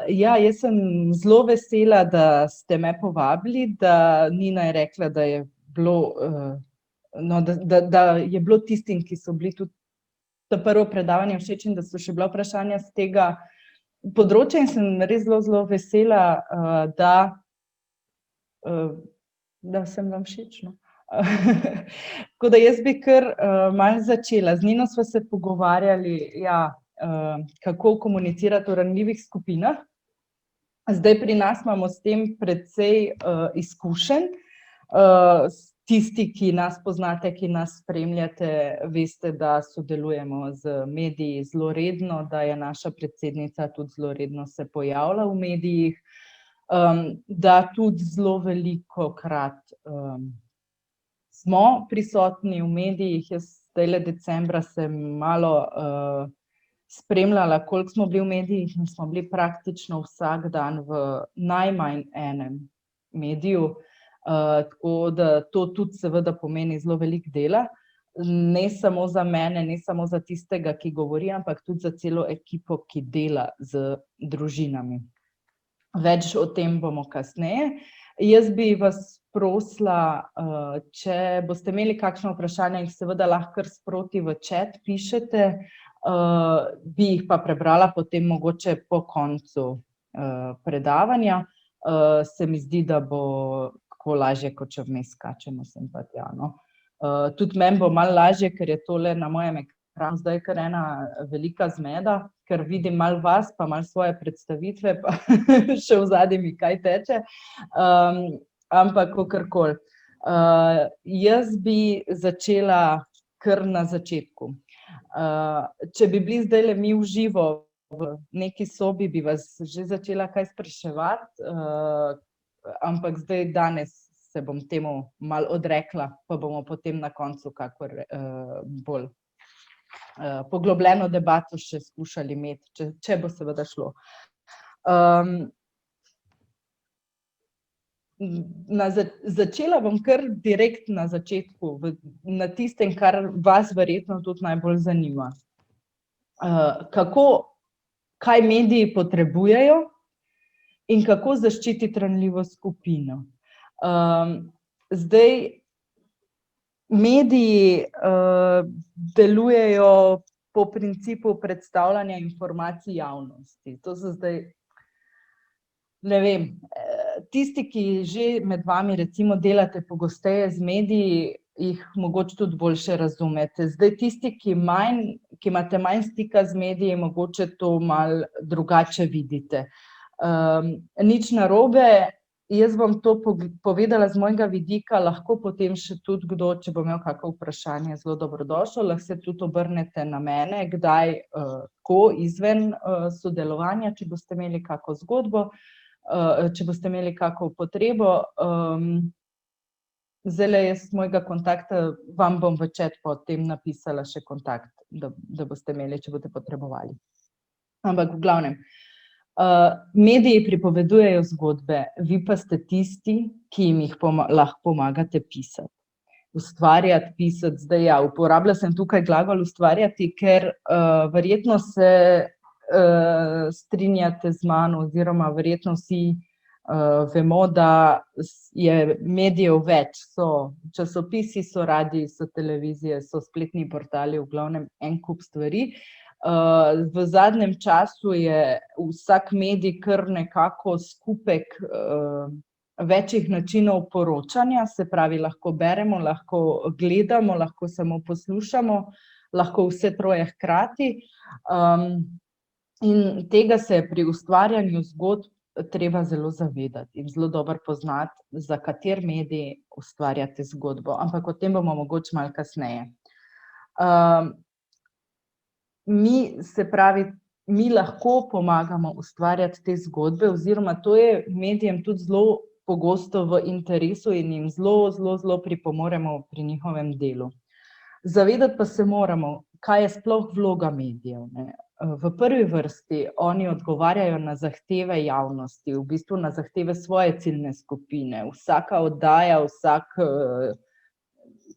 Ja, jaz sem zelo vesela, da ste me povabili, da Nina je rekla, da je bilo, da je bilo tistim, ki so bili tudi to prvo predavanje všeč in da so še bila vprašanja z tega področja in sem res zelo vesela, da sem vam všeč. Tako da jaz bi kar malo začela. Z Nino sva se pogovarjali, kako komunicirati v ranljivih skupinah. Zdaj pri nas imamo s tem precej izkušenj. Tisti, ki nas poznate, ki nas spremljate, veste, da sodelujemo z mediji zelo redno, da je naša predsednica tudi zelo redno se pojavlja v medijih, da tudi zelo velikokrat smo prisotni v medijih. Jaz zdajle decembra sem malo spremljala, koliko smo bili v medijih, in smo bili praktično vsak dan v najmanj enem mediju. Tako da to tudi seveda pomeni zelo veliko dela, ne samo za mene, ne samo za tistega, ki govori, ampak tudi za celo ekipo, ki dela z družinami. Več o tem bomo kasneje. Jaz bi vas prosila, če boste imeli kakšno vprašanje, jih seveda lahko kar sproti v chat pišete, bi jih pa prebrala potem mogoče po koncu predavanja. Se mi zdi, da bo tako lažje, kot če vmes skačemo sem pa tja, no. Tudi meni bo malo lažje, ker je tole na mojem ekranu zdaj kar ena velika zmeda, ker vidim malo vas, pa malo svoje predstavitve, pa še v zadnji mi kaj teče. Ampak kakorkoli. Jaz bi začela kar na začetku. Če bi bili zdajle mi v živo v neki sobi, bi vas že začela kaj spraševati, ampak zdaj danes se bom temu malo odrekla, pa bomo potem na koncu kakor bolj poglobljeno debato še skušali imeti, če bo seveda šlo. Začela bom kar direkt na začetku, na tistem, kar vas verjetno tudi najbolj zanima. Kaj mediji potrebujejo in kako zaščititi ranljivo skupino. Zdaj, mediji delujejo po principu predstavljanja informacij javnosti. To so zdaj, ne vem, tisti, ki že med vami recimo delate pogosteje z mediji, jih mogoče tudi boljše razumete. Zdaj tisti, ki imate manj stika z mediji, mogoče to malo drugače vidite. Nič narobe, jaz bom to povedala z mojega vidika, lahko potem še tudi kdo, če bo imel kako vprašanje, zelo dobrodošel, lahko se tudi obrnete na mene, kdaj, ko izven sodelovanja, če boste imeli kako zgodbo, če boste imeli kako potrebo. Zdajle jaz mojega kontakta vam bom v chat potem napisala še kontakt, da boste imeli, če boste potrebovali. Ampak v glavnem, mediji pripovedujejo zgodbe, vi pa ste tisti, ki jim jih lahko pomagate pisati. Ustvarjati, pisati, zdaj ja, uporabila sem tukaj glagol ustvarjati, ker verjetno se strinjate z mano, oziroma verjetno vsi vemo, da je medijev več, so časopisi, so radiji, so televizije, so spletni portali, v glavnem en kup stvari. V zadnjem času je vsak medij kar nekako skupek večjih načinov poročanja, se pravi, lahko beremo, lahko gledamo, lahko samo poslušamo, lahko vse troje hkrati. In tega se je pri ustvarjanju zgodb treba zelo zavedati in zelo dobro poznati, za kateri medij ustvarjate zgodbo, ampak o tem bomo mogoče malo kasneje. Mi lahko pomagamo ustvarjati te zgodbe, oziroma to je medijem tudi zelo pogosto v interesu in jim zelo pripomoremo pri njihovem delu. Zavedati pa se moramo, kaj je sploh vloga medijev, ne. V prvi vrsti oni odgovarjajo na zahteve javnosti, v bistvu na zahteve svoje ciljne skupine. Vsaka oddaja, vsak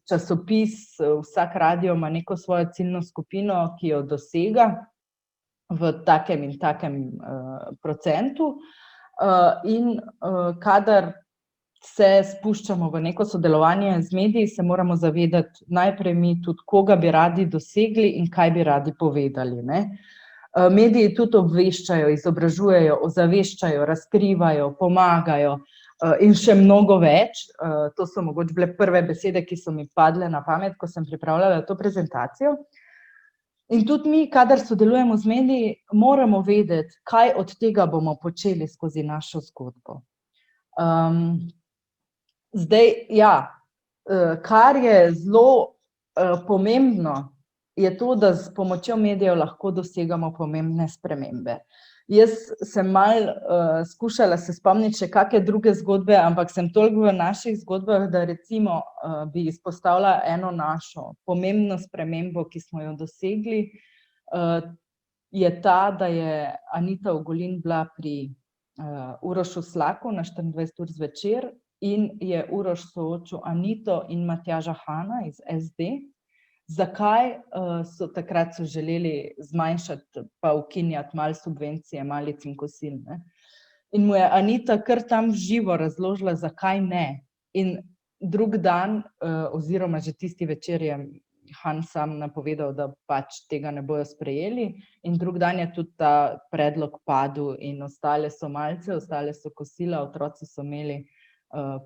časopis, vsak radio ima neko svojo ciljno skupino, ki jo dosega. v takem in takem procentu. In kadar se spuščamo v neko sodelovanje z mediji, se moramo zavedati najprej mi tudi, koga bi radi dosegli in kaj bi radi povedali, ne. Mediji tudi obveščajo, izobražujejo, ozaveščajo, razkrivajo, pomagajo in še mnogo več. To so mogoče bile prve besede, ki so mi padle na pamet, ko sem pripravljala to prezentacijo. In tudi mi, kadar sodelujemo z mediji, moramo vedeti, kaj od tega bomo počeli skozi našo zgodbo. Zdaj, ja, kar je zelo pomembno, je to, da s pomočjo medijev lahko dosegamo pomembne spremembe. Jaz sem malo skušala se spomniti še kakšne druge zgodbe, ampak sem toliko v naših zgodbah, da recimo bi izpostavila eno našo pomembno spremembo, ki smo jo dosegli, je ta, da je Anita Ogulin bila pri Urošu Slaku na 24 ur zvečer in je Uroš soočil Anito in Matjaža Hana iz SD. Zakaj? So takrat želeli zmanjšati pa ukinjati malo subvencije, malic in kosil, ne. In mu je Anita kar tam v živo razložila, zakaj ne. In drug dan, oziroma že tisti večer je Han sam napovedal, da pač tega ne bojo sprejeli, in drug dan je tudi ta predlog padel in ostale so malice, ostale so kosila, otroci so imeli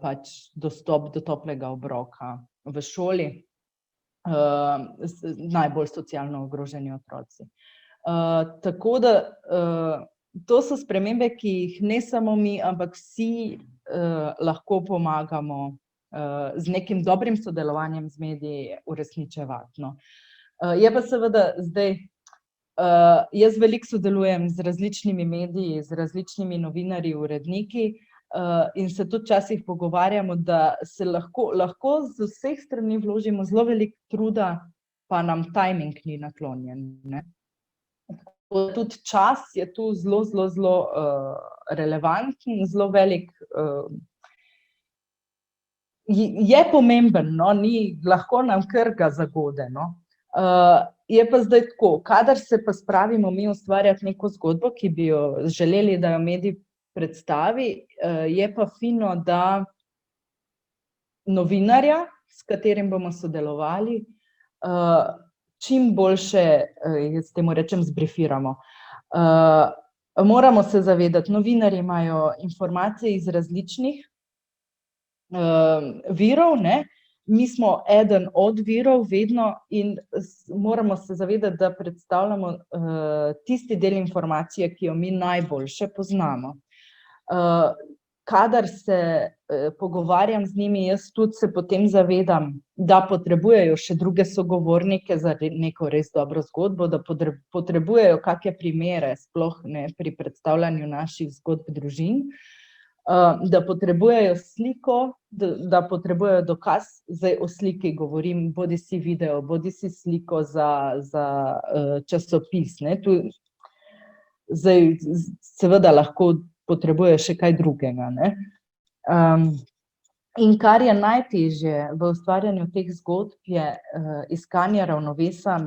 pač dostop do toplega obroka v šoli. Najbolj socialno ogroženi otroci. Tako da to so spremembe, ki jih ne samo mi, ampak vsi lahko pomagamo z nekim dobrim sodelovanjem z mediji uresničevati, no. Je pa seveda zdaj, jaz veliko sodelujem z različnimi mediji, z različnimi novinarji, uredniki, in se tudi včasih pogovarjamo, da se lahko z vseh strani vložimo zelo veliko truda, pa nam timing ni naklonjen, ne. Tudi čas je tu zelo relevanten, zelo velik, je pomemben, no, ni, lahko nam kar ga zagode, no. Je pa zdaj tako, kadar se pa spravimo mi ustvarjati neko zgodbo, ki bi jo želeli, da jo medij predstavi, je pa fino, da novinarja, s katerim bomo sodelovali, čim boljše, jaz temu rečem, zbrifiramo. Moramo se zavedati, novinarji imajo informacije iz različnih virov, ne. Mi smo eden od virov vedno in moramo se zavedati, da predstavljamo tisti del informacije, ki jo mi najboljše poznamo. Kadar se pogovarjam z njimi, jaz tudi se potem zavedam, da potrebujejo še druge sogovornike za neko res dobro zgodbo, da potrebujejo kake primere, sploh ne pri predstavljanju naših zgodb družin, da potrebujejo sliko, da potrebujejo dokaz, zdaj o sliki govorim, bodisi video, bodisi sliko za časopis, ne, tu zdaj seveda lahko potrebuje še kaj drugega, ne. In kar je najtežje v ustvarjanju teh zgodb, je iskanje ravnovesja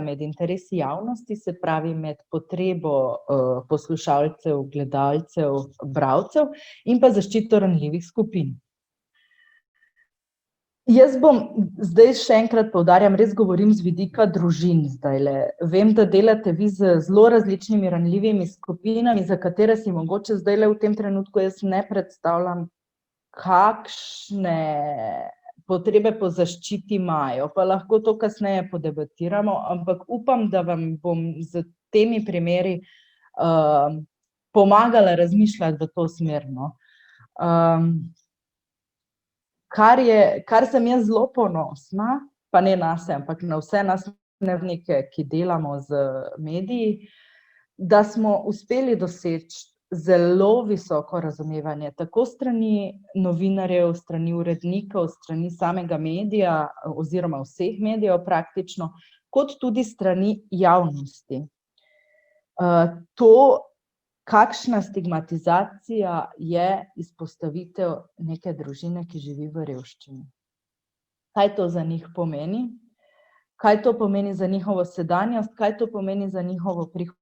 med interesi javnosti, se pravi med potrebo poslušalcev, gledalcev, bralcev in pa zaščito ranljivih skupin. Jaz bom zdaj še enkrat poudarjam, res govorim z vidika družin zdajle. Vem, da delate vi z zelo različnimi ranljivimi skupinami, za katere si mogoče zdajle v tem trenutku jaz ne predstavljam, kakšne potrebe po zaščiti imajo, pa lahko to kasneje podebatiramo, ampak upam, da vam bom s temi primeri pomagala razmišljati v to smer, no. Kar sem jaz zelo ponosna, pa ne nase, ampak na vse nas dnevnike, ki delamo z mediji, da smo uspeli doseči zelo visoko razumevanje, tako strani novinarjev, strani urednikov, strani samega medija oziroma vseh medijev praktično, kot tudi strani javnosti. To, kakšna stigmatizacija je izpostavitev neke družine, ki živi v revščini. Kaj to za njih pomeni? kaj to pomeni za njihovo sedanjost, kaj to pomeni za njihovo prihodnost.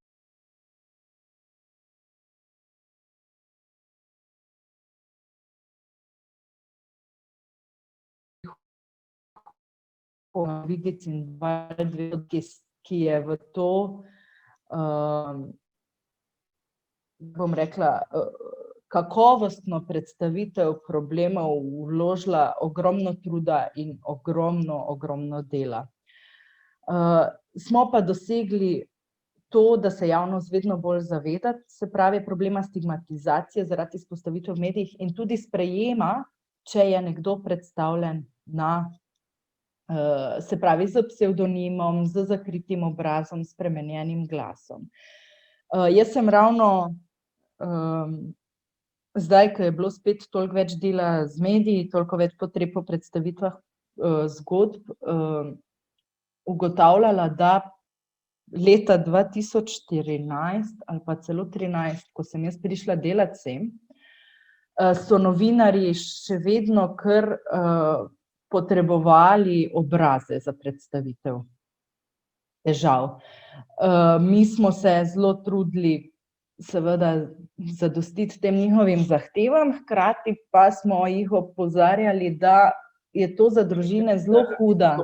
Ki je v to, bom rekla, kakovostno predstavitev problemov vložila ogromno truda in ogromno dela. Smo pa dosegli to, da se javnost vedno bolj zaveda, se pravi problema stigmatizacije zaradi izpostavitve v medijih in tudi sprejema, če je nekdo predstavljen na, se pravi, z psevdonimom, z zakritim obrazom, spremenjenim glasom. Jaz sem ravno zdaj, ko je bilo spet toliko več dela z mediji, toliko več potreb po predstavitvah zgodb, ugotavljala, da leta 2014 ali pa celo 2013, ko sem jaz prišla delat sem, so novinarji še vedno kar potrebovali obraze za predstavitev težav. Mi smo se zelo trudili seveda zadostiti tem njihovim zahtevam, hkrati pa smo jih opozarjali, da je to za družine zelo huda.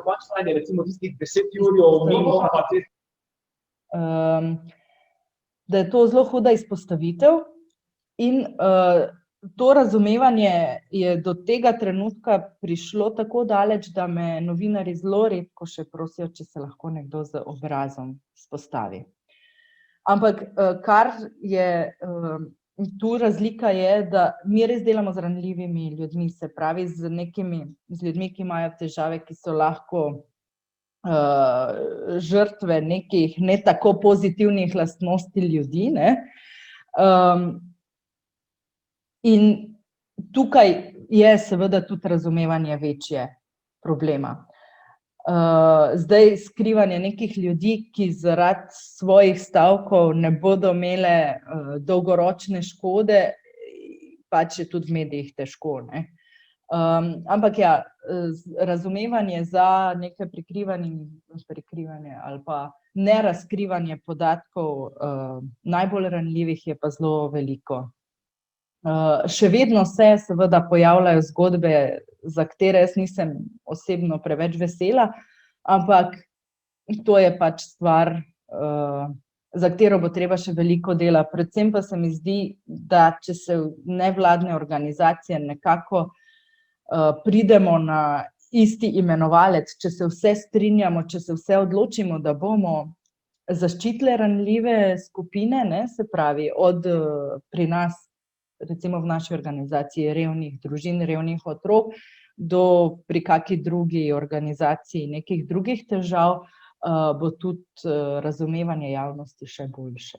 Da je to zelo huda izpostavitev in to razumevanje je do tega trenutka prišlo tako daleč, da me novinarji zelo redko še prosijo, če se lahko nekdo z obrazom izpostavi. Ampak kar je tu razlika je, da mi res delamo z ranljivimi ljudmi, se pravi z ljudmi, ki imajo težave, ki so lahko žrtve nekih ne tako pozitivnih lastnosti ljudi, ne. In tukaj je seveda tudi razumevanje večje problema. Zdaj skrivanje nekih ljudi, ki zaradi svojih stavkov ne bodo imele dolgoročne škode, pač je tudi v medijih težko, ne. Ampak ja, razumevanje za neke prikrivanje ali pa nerazkrivanje podatkov najbolj ranljivih je pa zelo veliko. Še vedno se seveda pojavljajo zgodbe, za katere jaz nisem osebno preveč vesela, ampak to je pač stvar, za katero bo treba še veliko dela. Predvsem pa se mi zdi, da če se nevladne organizacije nekako pridemo na isti imenovalec, če se vse strinjamo, če se vse odločimo, da bomo zaščitile ranljive skupine, ne, se pravi, od pri nas, recimo v naši organizaciji revnih družin, revnih otrok, do pri kaki drugi organizaciji nekih drugih težav, bo tudi razumevanje javnosti še boljše.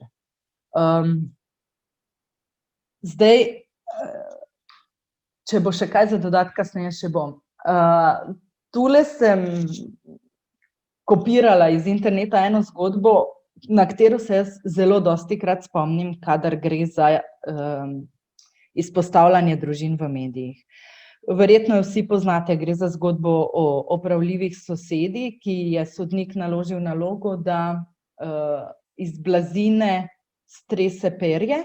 Zdaj, če bo še kaj za dodati, kasneje še bom. Tule sem kopirala iz interneta eno zgodbo, na katero se jaz zelo dostikrat spomnim, kadar gre za izpostavljanje družin v medijih. Verjetno jo vsi poznate, gre za zgodbo o opravljivih sosedi, ki je sodnik naložil nalogo, da iz blazine strese perje.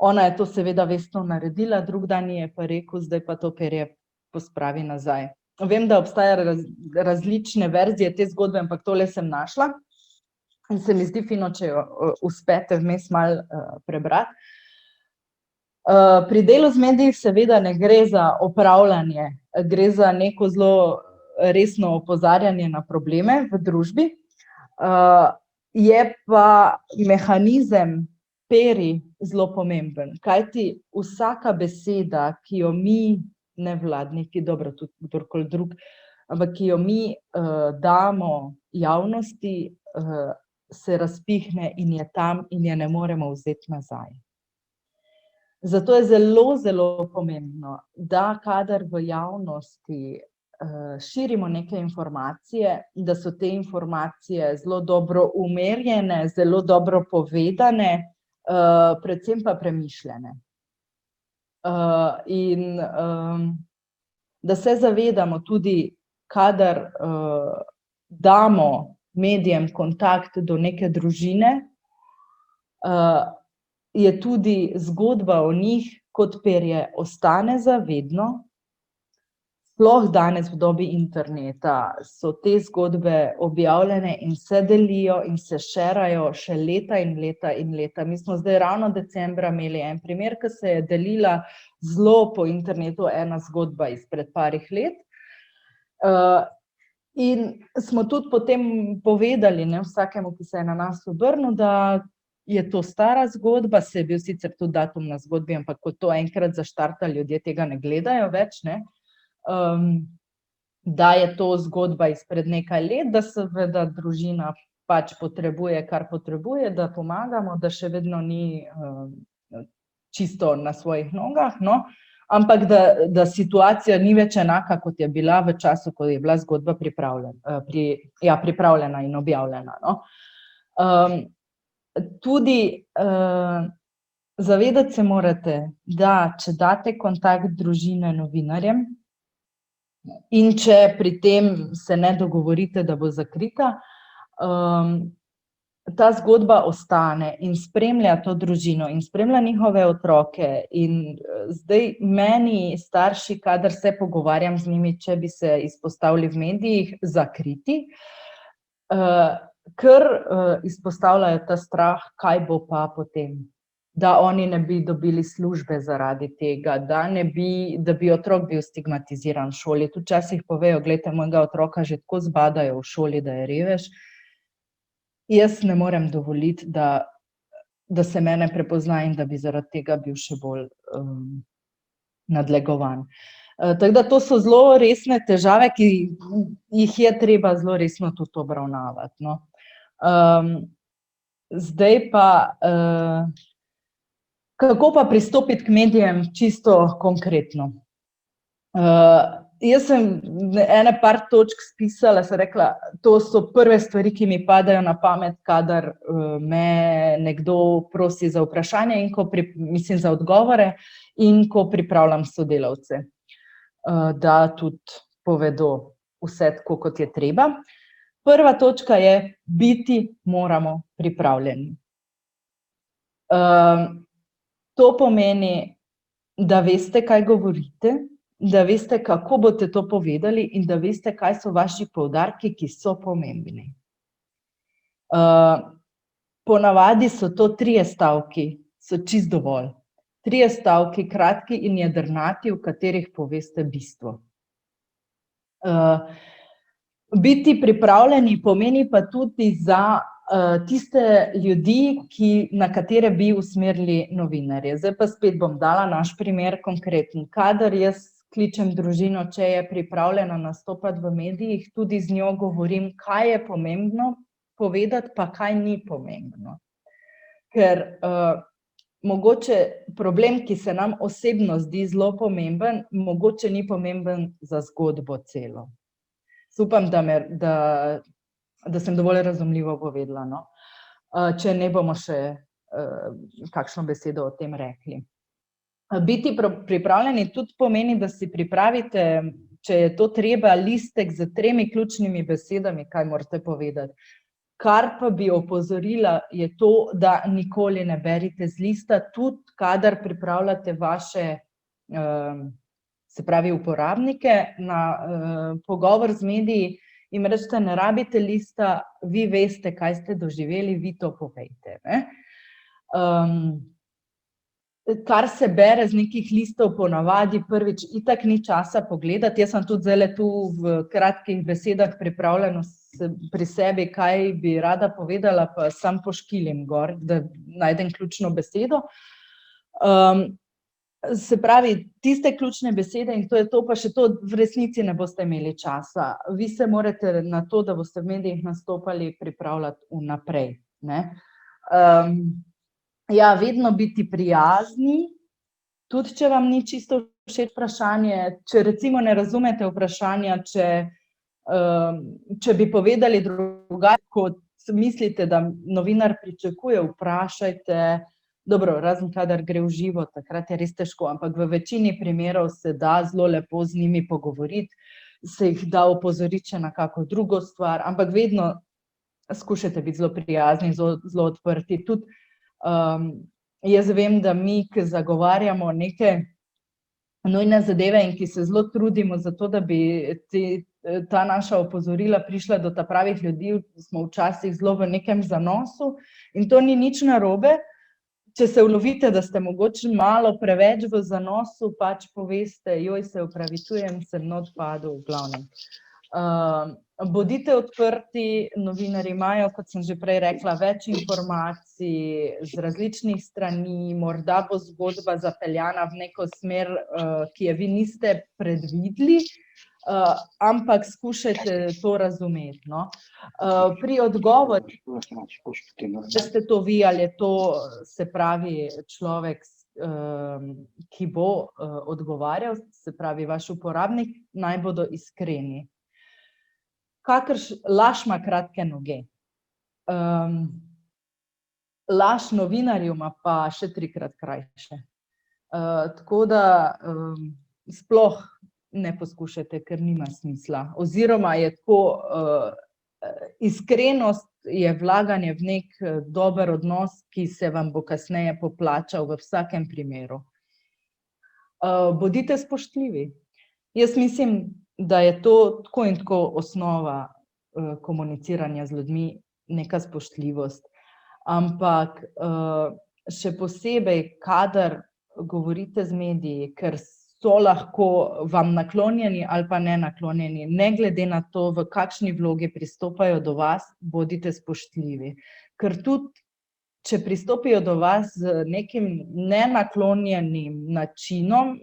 Ona je to seveda vestno naredila, drug dan ji je pa rekel, zdaj pa to perje pospravi nazaj. Vem, da obstajajo različne verzije te zgodbe, ampak tole sem našla in se mi zdi fino, če jo uspete vmes malo prebrati. Pri delu z mediji seveda ne gre za opravljanje, gre za neko zelo resno opozarjanje na probleme v družbi. Je pa mehanizem perij zelo pomemben, kajti vsaka beseda, ki jo mi nevladniki, dobro, tudi kdorkoli drug, ampak ki jo mi damo javnosti, se razpihne in je tam in je ne moremo vzeti nazaj. Zato je zelo, zelo pomembno, da kadar v javnosti širimo neke informacije, da so te informacije zelo dobro umerjene, zelo dobro povedane, predvsem pa premišljene. In da se zavedamo tudi, kadar damo medijem kontakt do neke družine, je tudi zgodba o njih, kot perje, ostane za vedno. Sploh danes v dobi interneta so te zgodbe objavljene in se delijo in se šerajo še leta in leta in leta. Mi smo zdaj ravno decembra imeli en primer, ki se je delila zelo po internetu ena zgodba izpred parih let. In smo tudi potem povedali, ne, vsakemu, ki se je na nas obrnil, da je to stara zgodba, se je bil sicer tudi datum na zgodbi, ampak ko to enkrat zaštarta, ljudje tega ne gledajo več, ne. Da je to zgodba izpred nekaj let, da seveda družina pač potrebuje, kar potrebuje, da pomagamo, da še vedno ni čisto na svojih nogah, no, ampak da situacija ni več enaka, kot je bila v času, ko je bila zgodba pripravljena in objavljena, no. Tudi zavedati se morate, da če date kontakt družine novinarjem, in če pri tem se ne dogovorite, da bo zakrita, ta zgodba ostane in spremlja to družino in spremlja njihove otroke. In zdaj meni starši, kadar se pogovarjam z njimi, če bi se izpostavili v medijih, zakriti, ker izpostavljajo ta strah, kaj bo pa potem. Da oni ne bi dobili službe zaradi tega, da bi otrok bil stigmatiziran v šoli. Tudi včasih povejo, glejte, mojega otroka že tako zbadajo v šoli, da je revež. Jaz ne morem dovoliti, da se mene prepozna in da bi zaradi tega bil še bolj nadlegovan. Tako da to so zelo resne težave, ki jih je treba zelo resno tudi obravnavati, no. Zdaj pa kako pa pristopiti k medijem čisto konkretno? Jaz sem ene par točk spisala, sem rekla, to so prve stvari, ki mi padajo na pamet, kadar me nekdo prosi za vprašanje in za odgovore in ko pripravljam sodelavce, da tudi povedo vse tako, kot je treba. Prva točka je, biti moramo pripravljeni. To pomeni, da veste, kaj govorite, da veste, kako boste to povedali in da veste, kaj so vaši poudarki, ki so pomembni. Ponavadi so to 3 stavki, so čisto dovolj. 3 stavki, kratki in jedrnati, v katerih poveste bistvo. Biti pripravljeni pomeni pa tudi za tiste ljudi, na katere bi usmerili novinarje. Zdaj pa spet bom dala naš primer konkreten. Kadar jaz kličem družino, če je pripravljena nastopati v medijih, tudi z njo govorim, kaj je pomembno povedati, pa kaj ni pomembno. Ker mogoče problem, ki se nam osebno zdi zelo pomemben, mogoče ni pomemben za zgodbo celo. Upam, da sem dovolj razumljivo povedala, no. Če ne, bomo še kakšno besedo o tem rekli. Biti pripravljeni tudi pomeni, da si pripravite, če je to treba, listek s 3 ključnimi besedami, kaj morate povedati. Kar pa bi opozorila, je to, da nikoli ne berite z lista, tudi kadar pripravljate vaše, se pravi uporabnike, na pogovor z mediji, jim rečete, ne rabite lista, vi veste, kaj ste doživeli, vi to povejte, ne. Kar se bere z nekih listov, ponavadi prvič itak ni časa pogledati. Jaz sem tudi zdajle tu v kratkih besedah pripravljeno pri sebi, kaj bi rada povedala, pa samo poškilim gor, da najdem ključno besedo. Se pravi, tiste ključne besede in to je to, pa še to v resnici ne boste imeli časa. Vi se morate na to, da boste v medijih nastopali, pripravljati vnaprej, ne. Ja, vedno biti prijazni, tudi če vam ni čisto všeč vprašanje, če recimo ne razumete vprašanja, če bi povedali drugače, kot mislite, da novinar pričakuje, vprašajte. Dobro, razen kadar gre v živo, takrat je res težko, ampak v večini primerov se da zelo lepo z njimi pogovoriti. se jih da opozoriti na kako drugo stvar, ampak vedno skušajte biti zelo prijazni, zelo odprti. Tudi jaz vem, da mi, ki zagovarjamo neke nujne zadeve in ki se zelo trudimo za to, da bi ta naša opozorila prišla do ta pravih ljudi, smo včasih zelo v nekem zanosu in to ni nič narobe. Če se ulovite, da ste mogoče malo preveč v zanosu, pač poveste, joj, se opravičujem, sem not padel, v glavnem. Bodite odprti, novinarji imajo, kot sem že prej rekla, več informacij z različnih strani, morda bo zgodba zapeljana v neko smer, ki je vi niste predvideli, ampak skušajte to razumeti. No. Pri odgovoru, če ste to vi ali je to, se pravi, človek, ki bo odgovarjal, se pravi, vaš uporabnik, naj bodo iskreni. Laž ima kratke noge. Laž novinarju ima pa še 3-krat krajše. Tako da sploh ne poskušajte, ker nima smisla. Oziroma je tako, iskrenost je vlaganje v nek dober odnos, ki se vam bo kasneje poplačal v vsakem primeru. Bodite spoštljivi. Jaz mislim, da je to tako in tako osnova komuniciranja z ljudmi, neka spoštljivost. Ampak še posebej, kadar govorite z mediji, ker so lahko vam naklonjeni ali pa ne naklonjeni, ne glede na to, v kakšni vlogi pristopajo do vas, bodite spoštljivi. Ker tudi, če pristopijo do vas z nekim nenaklonjenim načinom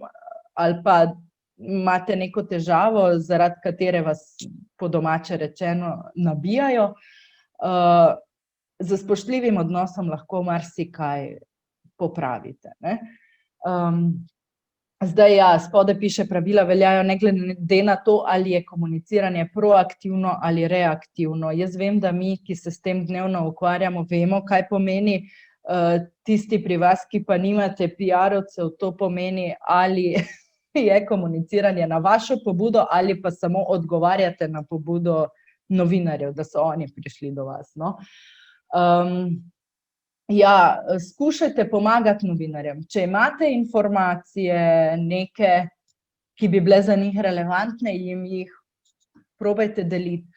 ali pa imate neko težavo, zaradi katere vas po domače rečeno nabijajo, z spoštljivim odnosom lahko marsikaj popravite. Zdaj ja, spodaj piše, pravila veljajo ne glede na to, ali je komuniciranje proaktivno ali reaktivno. Jaz vem, da mi, ki se s tem dnevno ukvarjamo, vemo, kaj pomeni. Tisti pri vas, ki pa nimate PR-ovcev, to pomeni, ali je komuniciranje na vašo pobudo ali pa samo odgovarjate na pobudo novinarjev, da so oni prišli do vas. No? Ja, skušajte pomagati novinarjem. Če imate informacije neke, ki bi bile za njih relevantne, jim jih probajte deliti.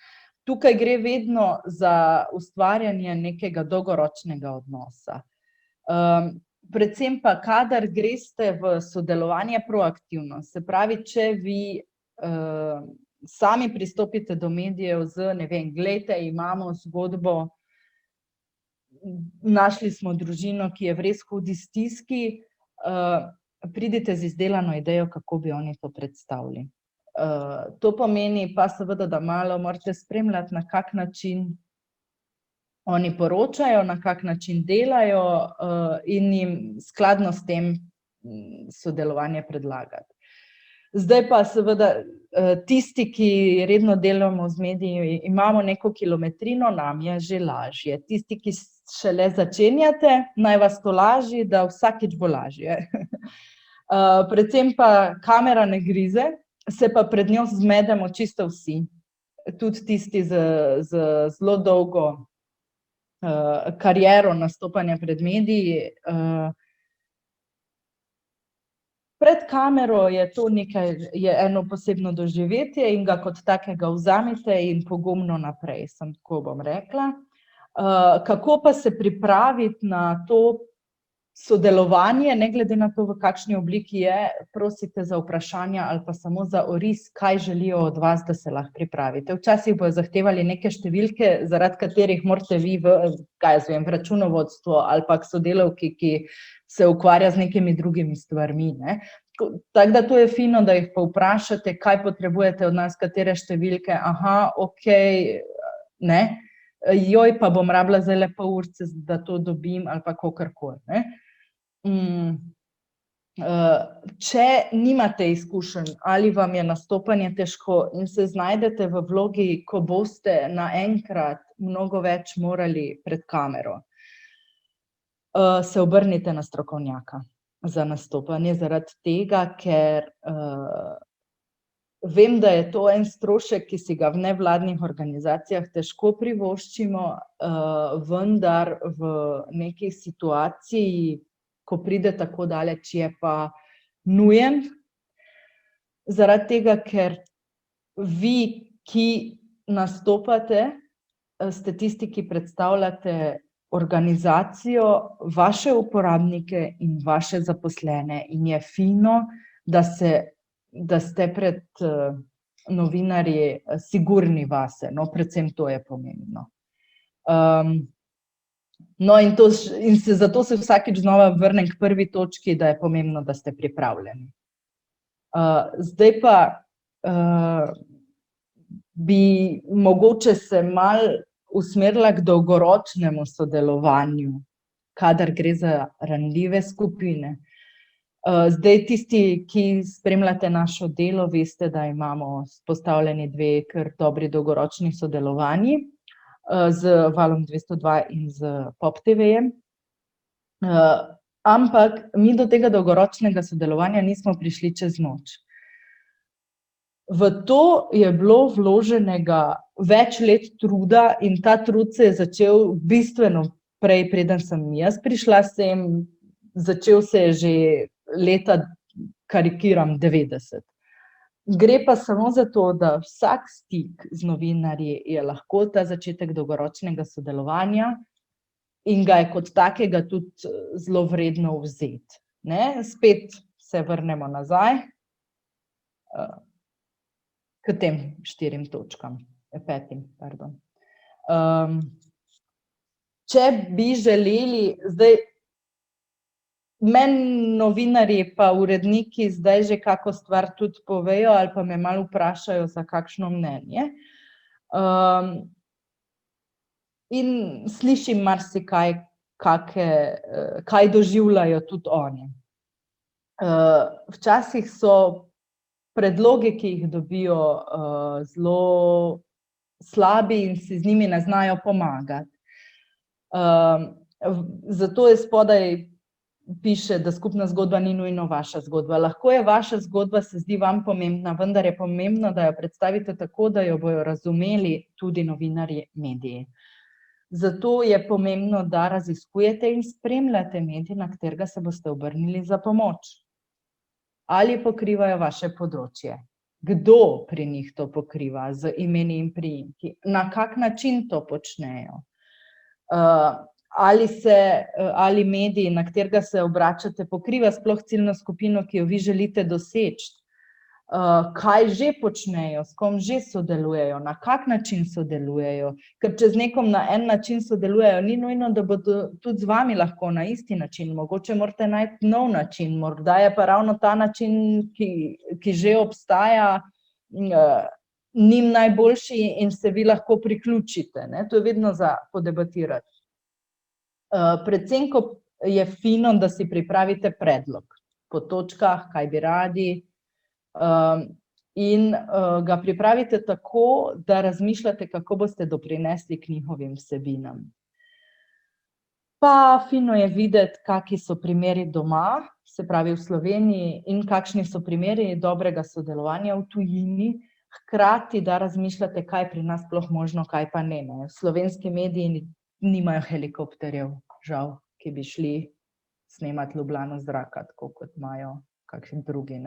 Tukaj gre vedno za ustvarjanje nekega dolgoročnega odnosa. Predvsem pa, kadar greste v sodelovanje proaktivno, se pravi, če vi sami pristopite do medijev z, ne vem, glejte, imamo zgodbo, našli smo družino, ki je v res hudi stiski, pridite z izdelano idejo, kako bi oni to predstavili. To pomeni pa seveda, da malo morate spremljati, na kak način oni poročajo, na kak način delajo in jim skladno s tem sodelovanje predlagati. Zdaj pa seveda tisti, ki redno delamo z mediji, imamo neko kilometrino, nam je že lažje. Tisti, ki šele začenjate, naj vas to laži, da vsakič bo lažje. Predvsem pa kamera ne grize, se pa pred njo zmedemo čisto vsi. Tudi tisti z zelo dolgo kariero nastopanja pred mediji. Pred kamero je to nekaj, je eno posebno doživetje in ga kot takega vzamite in pogumno naprej, sem tako bom rekla. Kako pa se pripraviti na to sodelovanje, ne glede na to, v kakšni obliki je, prosite za vprašanja ali pa samo za oris, kaj želijo od vas, da se lahko pripravite. Včasih bojo zahtevali neke številke, zaradi katerih morate vi v računovodstvo ali pa sodelavki, ki se ukvarja z nekimi drugimi stvarmi. Tako da to je fino, da jih pa vprašate, kaj potrebujete od nas, katere številke, aha, okej, ne, joj, pa bom rabila zdajle pol urice, da to dobim ali pa kakorkoli. Če nimate izkušenj ali vam je nastopanje težko in se znajdete v vlogi, ko boste naenkrat mnogo več morali pred kamero, se obrnite na strokovnjaka za nastopanje, zaradi tega, ker Vem, da je to en strošek, ki si ga v nevladnih organizacijah težko privoščimo, vendar v neki situaciji, ko pride tako daleč, je pa nujen. Zaradi tega, ker vi, ki nastopate, ste tisti, ki predstavljate organizacijo, vaše uporabnike in vaše zaposlene, in je fino, da ste pred novinarji sigurni vase, no, predvsem to je pomembno. No, in zato se vsakič znova vrnem k prvi točki, da je pomembno, da ste pripravljeni. Zdaj pa bi mogoče se malo usmerila k dolgoročnemu sodelovanju, kadar gre za ranljive skupine. Zdaj tisti, ki spremljate našo delo, veste, da imamo vzpostavljeni 2 kar dobri dolgoročni sodelovanji z Valom 202 in z Pop TV-jem. Ampak mi do tega dolgoročnega sodelovanja nismo prišli čez noč. V to je bilo vloženega več let truda in ta trud se je začel bistveno prej, preden sem jaz prišla sem, začel se je že leta, karikiram, 90. Gre pa samo za to, da vsak stik z novinarji je lahko ta začetek dolgoročnega sodelovanja in ga je kot takega tudi zelo vredno vzeti. Spet se vrnemo nazaj k tem 4 točkam, 5, pardon. Če bi želeli, zdaj, meni novinarji pa uredniki zdaj že kako stvar tudi povejo ali pa me malo vprašajo za kakšno mnenje. In slišim marsikaj, kaj doživljajo tudi oni. Včasih so predlogi, ki jih dobijo, zelo slabi in si z njimi ne znajo pomagati. Zato je spodaj piše, da skupna zgodba ni nujno vaša zgodba. Lahko je vaša zgodba, se zdi vam pomembna, vendar je pomembno, da jo predstavite tako, da jo bojo razumeli tudi novinarji, mediji. Zato je pomembno, da raziskujete in spremljate medij, na katerega se boste obrnili za pomoč. Ali pokrivajo vaše področje? Kdo pri njih to pokriva z imeni in priimki? Na kak način to počnejo? Ali medij, na katerega se obračate, pokriva sploh ciljno skupino, ki jo vi želite doseči? Kaj že počnejo, s kom že sodelujejo, na kak način sodelujejo? Ker če z nekom na en način sodelujejo, ni nujno, da bodo tudi z vami lahko na isti način. Mogoče morate najti nov način, morda je pa ravno ta način, ki že obstaja, njim najboljši in se vi lahko priključite. To je vedno za podebatirati. Predvsem, ko je fino, da si pripravite predlog po točkah, kaj bi radi, in ga pripravite tako, da razmišljate, kako boste doprinesli k njihovim vsebinam. Pa fino je videti, kakšni so primeri doma, se pravi v Sloveniji, in kakšni so primeri dobrega sodelovanja v tujini, hkrati, da razmišljate, kaj je pri nas sploh možno, kaj pa ne. Slovenski mediji nimajo helikopterjev, žal, ki bi šli snemati Ljubljano z zraka, tako kot imajo kakšni drugi.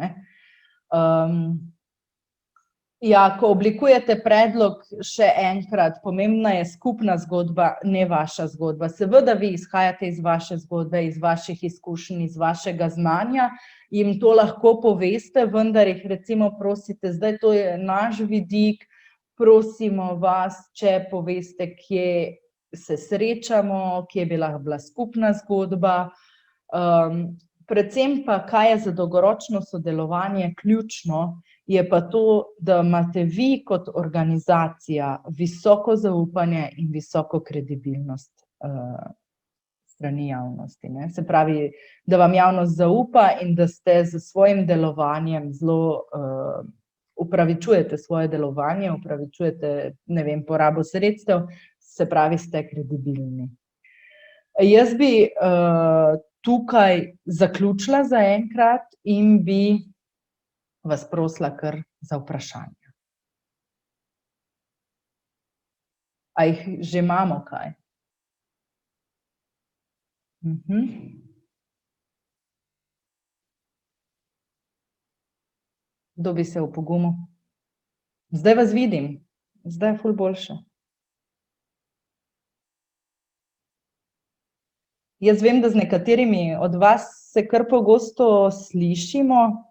Ko oblikujete predlog, še enkrat, pomembna je skupna zgodba, ne vaša zgodba. Seveda vi izhajate iz vaše zgodbe, iz vaših izkušenj, iz vašega znanja, jim to lahko poveste, vendar jih recimo prosite, zdaj to je naš vidik, prosimo vas, če poveste, kje se srečamo, kje bi lahko bila skupna zgodba. Predvsem pa, kaj je za dolgoročno sodelovanje ključno, je pa to, da imate vi kot organizacija visoko zaupanje in visoko kredibilnost strani javnosti. Se pravi, da vam javnost zaupa in da ste s svojim delovanjem zelo upravičujete svoje delovanje, upravičujete, porabo sredstev, se pravi, ste kredibilni. Jaz bi tukaj zaključila zaenkrat in bi vas prosila kar za vprašanja. A jih že imamo kaj? Kdo bi se opogumil? Zdaj vas vidim. Zdaj je ful boljše. Jaz vem, da z nekaterimi od vas se kar pogosto slišimo,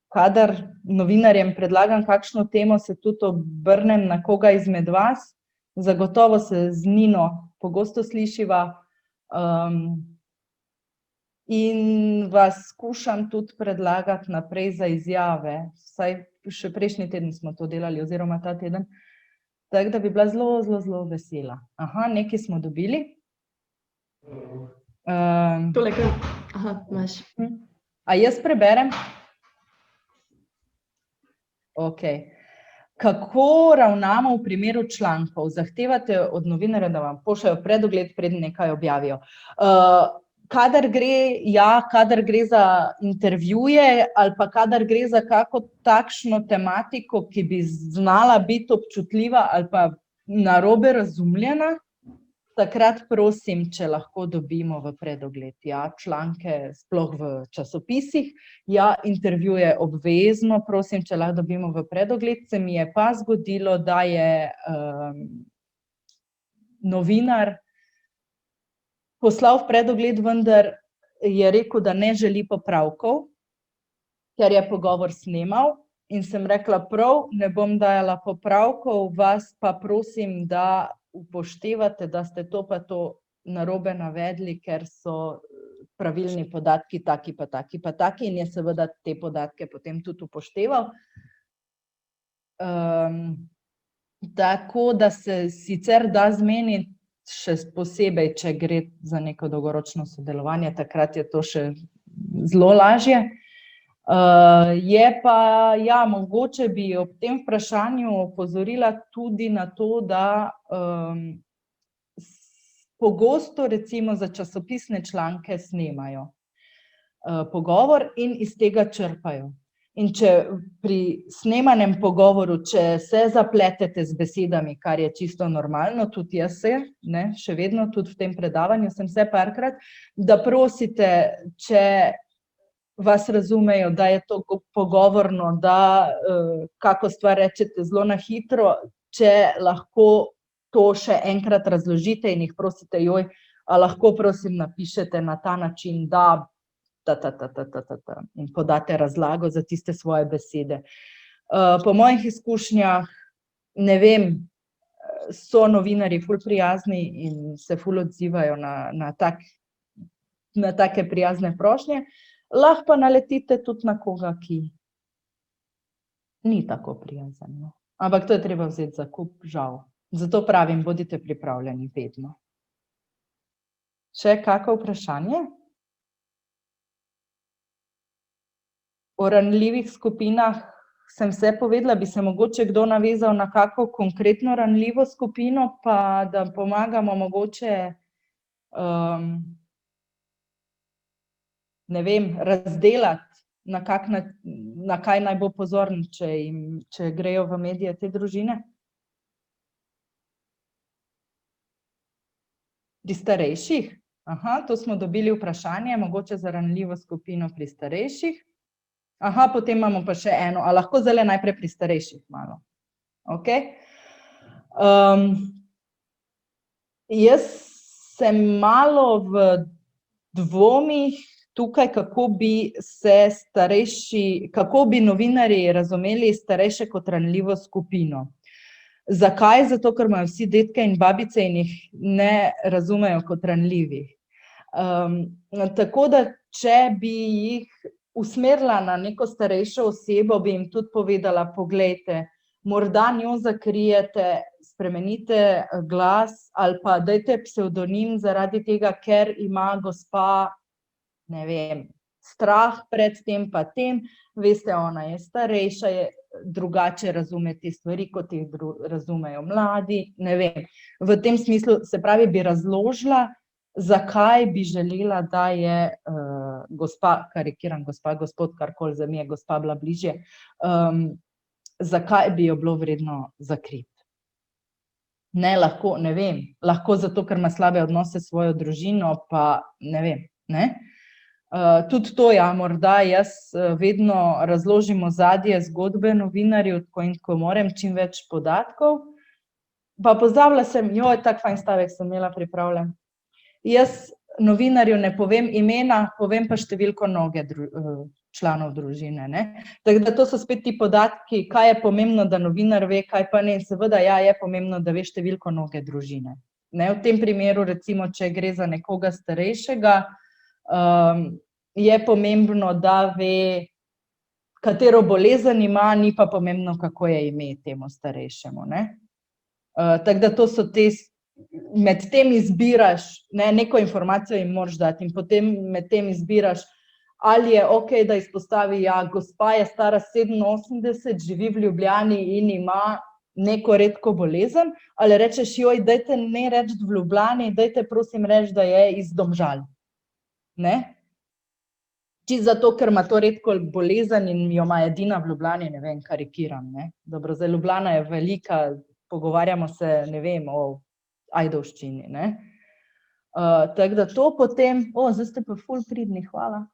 kadar novinarjem predlagam kakšno temo, se tudi obrnem na koga izmed vas. Zagotovo se z Nino pogosto slišiva, in vas skušam tudi predlagati naprej za izjave. Vsaj še prejšnji teden smo to delali, oziroma ta teden. Tako da bi bila zelo, zelo, zelo vesela. Aha, nekaj smo dobili. Tole kar, imaš. A jaz preberem? Okej. Kako ravnamo v primeru člankov? Zahtevate od novinarja, da vam pošljejo predogled, preden nekaj objavijo. Kadar gre za intervjuje ali pa kadar gre za kako takšno tematiko, ki bi znala biti občutljiva ali pa narobe razumljena, takrat prosim, če lahko dobimo v predogled. Ja, članke sploh v časopisih, ja, intervjuje obvezno, prosim, če lahko dobimo v predogled. Se mi je pa zgodilo, da je novinar poslal v predogled, vendar je rekel, da ne želi popravkov, ker je pogovor snemal, in sem rekla, prav, ne bom dajala popravkov, vas pa prosim, da upoštevate, da ste to pa to narobe navedli, ker so pravilni podatki taki pa taki pa taki, in je seveda te podatke potem tudi upošteval. Tako da se sicer da zmeniti, še posebej, če gre za neko dolgoročno sodelovanje, takrat je to še zelo lažje. Je pa, ja, mogoče bi ob tem vprašanju opozorila tudi na to, da pogosto recimo za časopisne članke snemajo pogovor in iz tega črpajo. In če pri snemanem pogovoru, če se zapletete z besedami, kar je čisto normalno, tudi jaz se, ne, še vedno, tudi v tem predavanju sem se parkrat, da prosite, če vas razumejo, da je to pogovorno, da kako stvar rečete zelo na hitro, če lahko to še enkrat razložite in jih prosite, a lahko prosim napišete na ta način, da in podate razlago za tiste svoje besede. Po mojih izkušnjah, ne vem, so novinarji ful prijazni in se ful odzivajo na take prijazne prošnje, lahko pa naletite tudi na koga, ki ni tako prijazen. Ampak to je treba vzeti za kup, žal. Zato pravim, bodite pripravljeni vedno. Še kako vprašanje? O ranljivih skupinah sem vse povedala, bi se mogoče kdo navezal na kako konkretno ranljivo skupino, pa da pomagamo mogoče, ne vem, razdelati, na kaj naj bo pozoren, če grejo v medije te družine. Pri starejših? Aha, to smo dobili vprašanje, mogoče za ranljivo skupino pri starejših. Aha, potem imamo pa še eno, a lahko zdajle najprej pri starejših malo. Okej. Jaz sem malo v dvomih tukaj, kako bi novinarji razumeli starejše kot ranljivo skupino. Zakaj? Zato, ker imajo vsi dedke in babice in jih ne razumejo kot ranljivih. Tako da, če bi jih usmerila na neko starejšo osebo, bi jim tudi povedala, poglejte, morda njo zakrijete, spremenite glas ali pa dajte psevdonim zaradi tega, ker ima gospa, ne vem, strah pred tem pa tem, veste, ona je starejša, drugače razume te stvari, kot jih razumejo mladi, ne vem. V tem smislu, se pravi, bi razložila, zakaj bi želela, da je gospod, karkoli za mi je gospa bila bližje, zakaj bi jo bilo vredno zakriti. Ne, lahko, ne vem, lahko zato, ker ima slabe odnose s svojo družino, pa ne vem, ne. Tudi to, ja, morda jaz vedno razložim ozadje zgodbe novinarju, tako in ko morem čim več podatkov, pa pozabila sem, tak fajn stavek sem imela pripravljen. Jaz novinarju ne povem imena, povem pa številko noge članov družine, ne. Tako da to so spet ti podatki, kaj je pomembno, da novinar ve, kaj pa ne, seveda ja, je pomembno, da ve številko noge družine. Ne, v tem primeru, recimo, če gre za nekoga starejšega, je pomembno, da ve, katero bolezen ima, ni pa pomembno, kako je ime temu starejšemu, ne. Tako da to so te, med tem izbiraš, ne, neko informacijo jim moraš dati in potem med tem izbiraš, ali je okej, da izpostavi, ja, gospa je stara 87, živi v Ljubljani in ima neko redko bolezen, ali rečeš, dajte ne reči v Ljubljani, dajte prosim reči, da je iz Domžal. Ne? Čisto zato, ker ima to redko bolezen in jo ima edina v Ljubljani, ne vem, karikiram, ne. Dobro, zdaj Ljubljana je velika, pogovarjamo se, ne vem, o Ajdovščini, ne. Tako da to potem, zdaj ste pa ful pridni, hvala.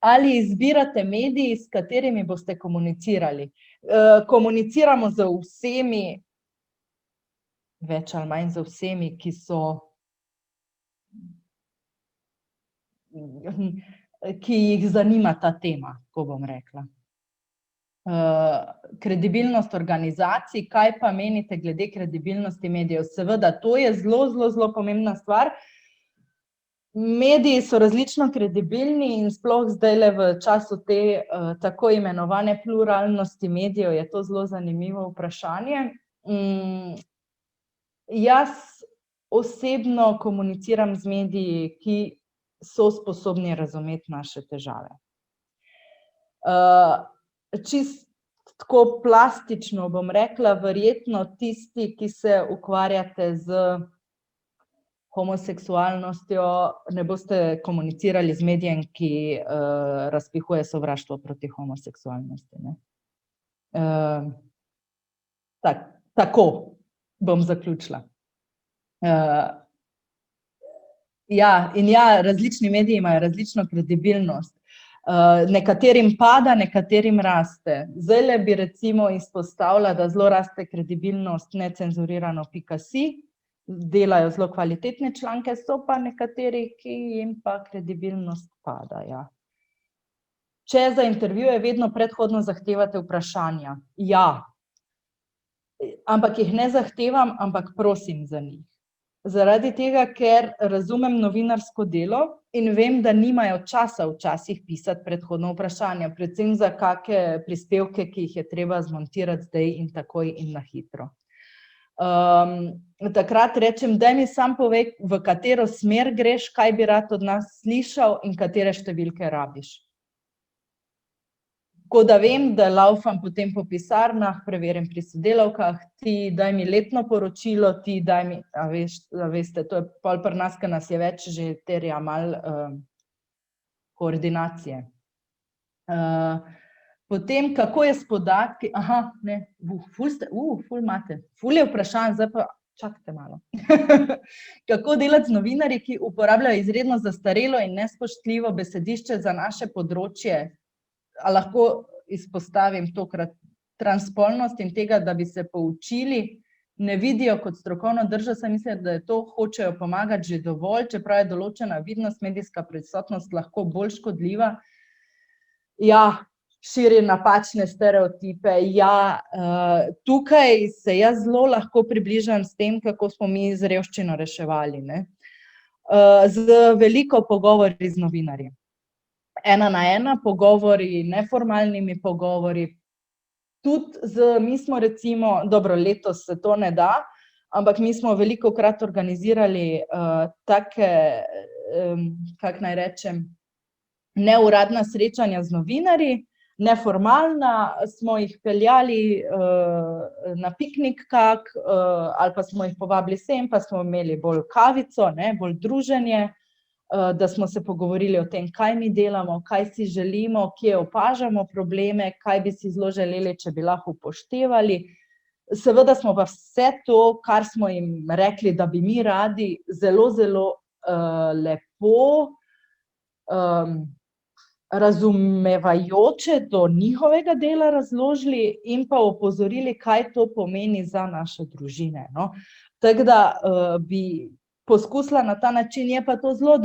Ali izbirate mediji, s katerimi boste komunicirali? Komuniciramo z vsemi, več ali manj z vsemi, ki so, ki jih zanima ta tema, ko bom rekla. Kredibilnost organizacij, kaj pa menite glede kredibilnosti medijev? Seveda, to je zelo, zelo, zelo pomembna stvar. Mediji so različno kredibilni in sploh zdajle v času te tako imenovane pluralnosti medijev je to zelo zanimivo vprašanje. Jaz osebno komuniciram z mediji, ki so sposobni razumeti naše težave. Čisto tako plastično bom rekla, verjetno tisti, ki se ukvarjate z homoseksualnostjo, ne boste komunicirali z medijem, ki razpihuje sovraštvo proti homoseksualnosti, ne. Tako bom zaključila. Različni mediji imajo različno kredibilnost. Nekaterim pada, nekaterim raste. Zdajle bi recimo izpostavila, da zelo raste kredibilnost necenzurirano.si, delajo zelo kvalitetne članke, so pa nekateri, ki jim pa kredibilnost pada, ja. Če za intervjuje vedno predhodno zahtevate vprašanja? Ja. Ampak jih ne zahtevam, ampak prosim za njih. Zaradi tega, ker razumem novinarsko delo in vem, da nimajo časa včasih pisati predhodno vprašanja, predvsem za kake prispevke, ki jih je treba zmontirati zdaj in takoj in na hitro. Takrat rečem, daj mi samo povej, v katero smer greš, kaj bi rad od nas slišal in katere številke rabiš. Tako da vem, da laufam potem po pisarnah, preverim pri sodelavkah, ti daj mi letno poročilo, ti daj mi, veste, to je pol pri nas, ker nas je več, že terja malo koordinacije. Potem, kako je s podatki, ful imate, ful je vprašanj, zdaj pa čakajte malo. Kako delati z novinarji, ki uporabljajo izredno zastarelo in nespoštljivo besedišče za naše področje? A lahko izpostavim tokrat transspolnost in tega, da bi se poučili, ne vidijo kot strokovno držo, saj mislijo, da je to, hočejo pomagati že dovolj, čeprav je določena vidnost, medijska prisotnost lahko bolj škodljiva. Ja, širi napačne stereotipe, ja, tukaj se jaz zelo lahko približam s tem, kako smo mi z revščino reševali, ne. Z veliko pogovori z novinarji. 1-na-1 pogovori, neformalnimi pogovori, tudi mi smo recimo, dobro, letos se to ne da, ampak mi smo velikokrat organizirali take, kako naj rečem, neuradna srečanja z novinarji, neformalna, smo jih peljali na piknik kak, ali pa smo jih povabili sem, pa smo imeli bolj kavico, ne, bolj druženje. da smo se pogovorili o tem, kaj mi delamo, kaj si želimo, kje opažamo probleme, kaj bi si zelo želeli, če bi lahko upoštevali. Seveda smo pa vse to, kar smo jim rekli, da bi mi radi, zelo, zelo lepo, razumevajoče do njihovega dela razložili in pa opozorili, kaj to pomeni za naše družine, no. Tako da bi poskusila na ta način, je pa to zelo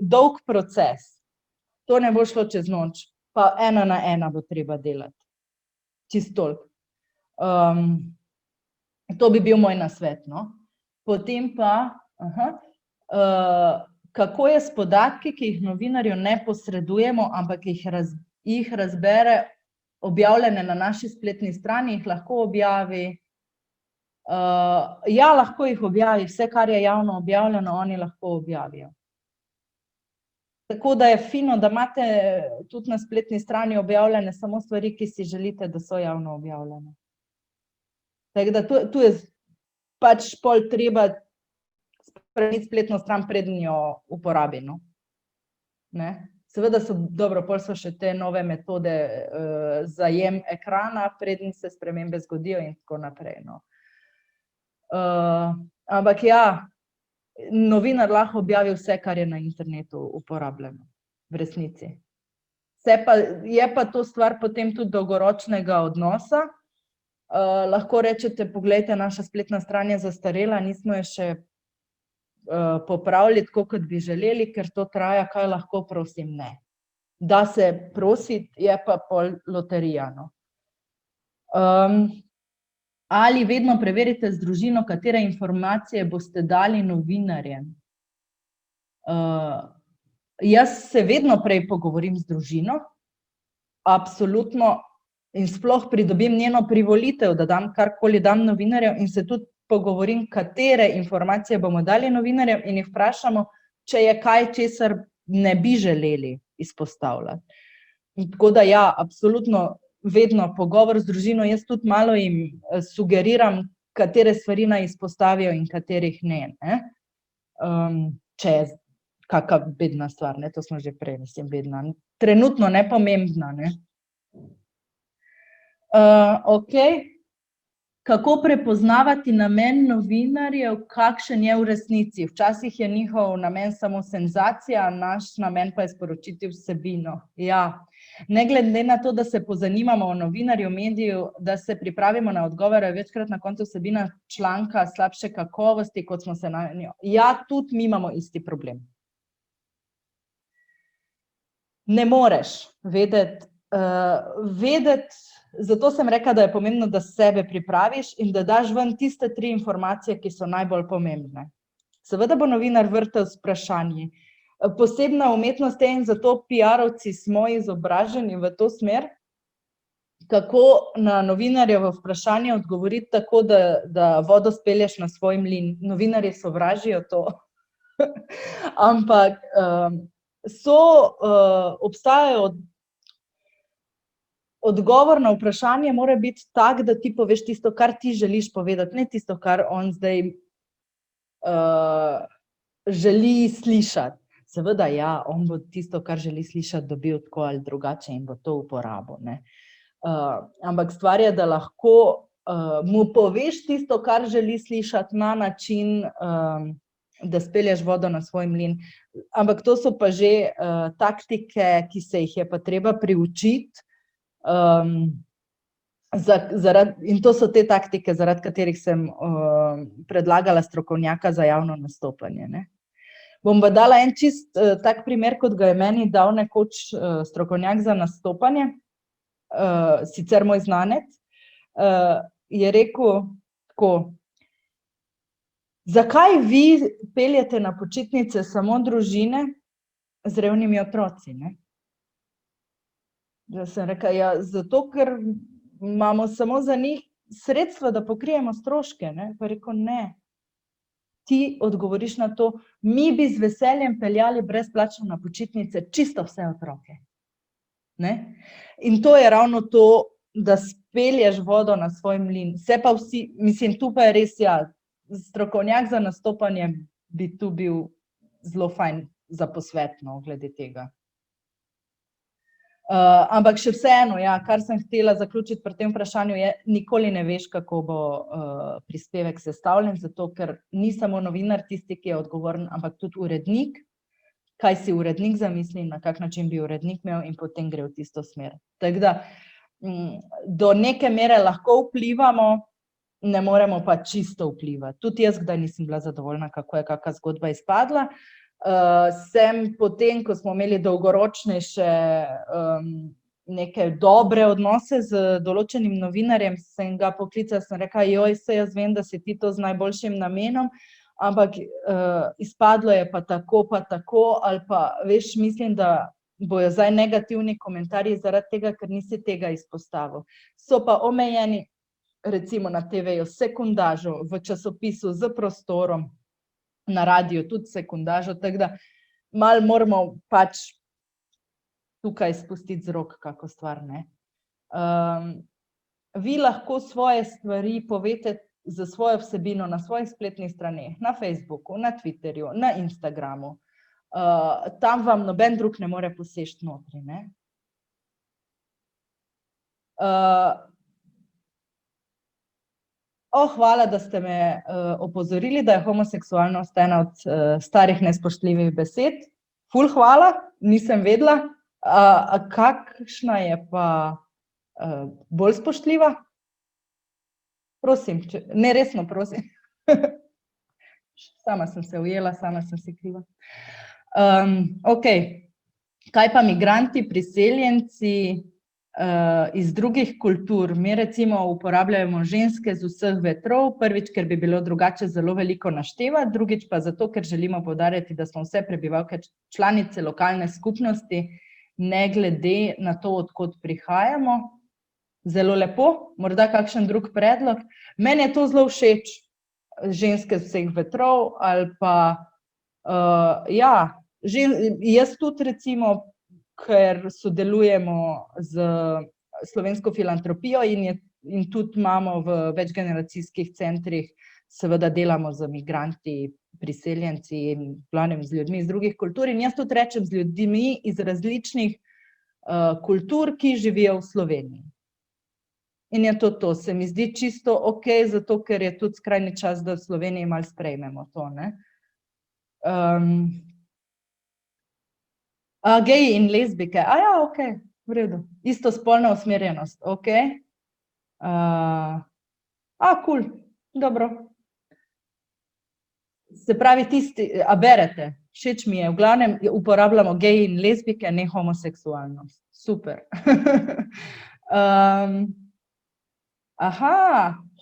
dolg proces. To ne bo šlo čez noč, pa 1 na 1 bo treba delati. Čisto toliko. To bi bil moj nasvet, no. Potem pa, kako je s podatki, ki jih novinarju ne posredujemo, ampak jih razbere objavljene na naši spletni strani, jih lahko objavi. Ja, lahko jih objavi, vse, kar je javno objavljeno, oni lahko objavijo. Tako da je fino, da imate tudi na spletni strani objavljene samo stvari, ki si želite, da so javno objavljene. Tako da tu je pač pol treba spremeniti spletno stran, preden jo uporabi, no. Ne? Seveda dobro, pol so še te nove metode zajem ekrana, preden se spremembe zgodijo in tako naprej, no. Ampak ja, novinar lahko objavi vse, kar je na internetu uporabljeno, v resnici. Je pa to stvar potem tudi dolgoročnega odnosa. Lahko rečete, poglejte, naša spletna stran je zastarela, nismo jo še popravili tako, kot bi želeli, ker to traja, kaj lahko, prosim, ne. Da se prositi, je pa pol loterija, no. Ali vedno preverite z družino, katere informacije boste dali novinarjem? Jaz se vedno prej pogovorim z družino, absolutno, in sploh pridobim njeno privolitev, da dam karkoli dam novinarjem in se tudi pogovorim, katere informacije bomo dali novinarjem in jih vprašamo, če je kaj, česar ne bi želeli izpostavljati. Tako da ja, absolutno vedno pogovor z družino, jaz tudi malo jim sugeriram, katere stvari naj izpostavijo in katerih ne. Če je kakšna bedna stvar, ne, to smo že prej, mislim, bedna. Trenutno nepomembna, ne. Okej. Kako prepoznavati namen novinarjev, kakšen je v resnici? Včasih je njihov namen samo senzacija, naš namen pa je sporočiti vsebino. Ja, ne glede na to, da se pozanimamo o novinarju, mediju, da se pripravimo na odgovore, večkrat na koncu vsebina članka slabše kakovosti, kot smo se na njo. Ja, tudi mi imamo isti problem. Ne moreš vedeti, zato sem rekla, da je pomembno, da sebe pripraviš in da daš ven tiste 3 informacije, ki so najbolj pomembne. Seveda bo novinar vrtel z vprašanji. Posebna umetnost je in zato PR-ovci smo izobraženi v to smer, kako na novinarjevo vprašanje odgovoriti tako, da vodo spelješ na svoj mlin. Novinarji sovražijo to. Ampak obstajajo odgovor na vprašanje mora biti tak, da ti poveš tisto, kar ti želiš povedati, ne tisto, kar on zdaj želi slišati. Seveda ja, on bo tisto, kar želi slišati, dobil tako ali drugače in bo to uporabil, ne. Ampak stvar je, da lahko mu poveš tisto, kar želi slišati na način, da spelješ vodo na svoj mlin. Ampak to so pa že taktike, ki se jih je pa treba priučiti. In to so te taktike, zaradi katerih sem predlagala strokovnjaka za javno nastopanje, ne. Bom pa dala en čist tak primer, kot ga je meni dal nekoč strokovnjak za nastopanje, sicer moj znanec, je rekel tako: zakaj vi peljete na počitnice samo družine z revnimi otroci, ne? Jaz sem rekla, ja, zato, ker imamo samo za njih sredstva, da pokrijemo stroške, ne. Pa je rekel, ne. Ti odgovoriš na to, mi bi z veseljem peljali brezplačno na počitnice čisto vse otroke. Ne? In to je ravno to, da spelješ vodo na svoj mlin. Se pa vsi, mislim, tu pa je res, ja, strokovnjak za nastopanje bi tu bil zelo fajn za posvet, no, glede tega. Ampak še vseeno, ja, kar sem htela zaključiti pri tem vprašanju je, nikoli ne veš, kako bo prispevek sestavljen, zato ker ni samo novinar tisti, ki je odgovoren, ampak tudi urednik, kaj si urednik zamisli, na kak način bi urednik imel in potem gre v tisto smer. Tako da, do neke mere lahko vplivamo, ne moremo pa čisto vplivati. Tudi jaz kdaj nisem bila zadovoljna, kako je kakšna zgodba izpadla. Sem potem, ko smo imeli dolgoročnejše neke dobre odnose z določenim novinarjem, sem ga poklicala, sem rekla, saj jaz vem, da si ti to z najboljšim namenom, ampak izpadlo je pa tako, ali pa, veš, mislim, da bojo zdaj negativni komentarji zaradi tega, ker nisi tega izpostavil. So pa omejeni, recimo na TV-ju sekundažo, v časopisu z prostorom, na radiju tudi sekundažo, tako da malo moramo pač tukaj spustiti z rok kako stvar, ne. Vi lahko svoje stvari povete za svojo vsebino na svojih spletnih straneh, na Facebooku, na Twitterju, na Instagramu. Tam vam noben drug ne more poseči notri, ne. Hvala, da ste me opozorili, da je homoseksualnost ena od starih nespoštljivih besed. Ful hvala, nisem vedela. Kakšna je pa bolj spoštljiva? Prosim, ne, resno prosim. Sama sem se ujela, sama sem si kriva. Okej, kaj pa migranti, priseljenci iz drugih kultur? Mi recimo uporabljamo ženske z vseh vetrov, prvič, ker bi bilo drugače zelo veliko naštevati, drugič pa zato, ker želimo poudarjati, da smo vse prebivalke članice lokalne skupnosti, ne glede na to, od kod prihajamo. Zelo lepo, morda kakšen drug predlog. Meni je to zelo všeč, ženske z vseh vetrov, ali pa, ja, jaz tudi recimo, ker sodelujemo z Slovensko filantropijo in tudi imamo v večgeneracijskih centrih, seveda delamo z migranti, priseljenci in v glavnem z ljudmi iz drugih kultur. In jaz tudi rečem z ljudmi iz različnih kultur, ki živijo v Sloveniji. In je to, se mi zdi čisto okej, zato ker je tudi skrajni čas, da v Sloveniji malo sprejmemo to, ne. Geji in lezbijke, ja, okej, v redu. Istospolna usmerjenost, okej. Kul, dobro. Se pravi tisti, berete, všeč mi je, v glavnem uporabljamo geji in lezbijke, ne homoseksualnost. Super.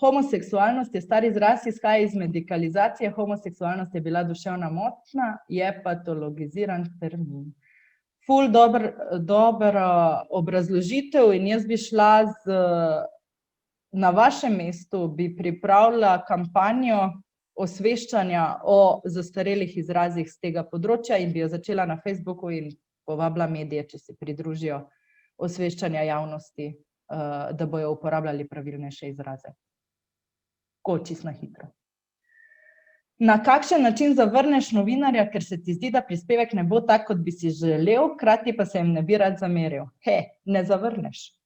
Homoseksualnost je star izraz, izhaja iz medikalizacije, homoseksualnost je bila duševna motnja, je patologiziran termin. Ful dobra obrazložitev in jaz bi šla na vašem mestu, bi pripravila kampanjo osveščanja o zastarelih izrazih z tega področja in bi jo začela na Facebooku in povabila medije, če se pridružijo osveščanja javnosti, da bojo uporabljali pravilnejše izraze. Tako, čisto na hitro. Na kakšen način zavrneš novinarja, ker se ti zdi, da prispevek ne bo tak, kot bi si želel, hkrati pa se jim ne bi rad zameril? Ne zavrneš.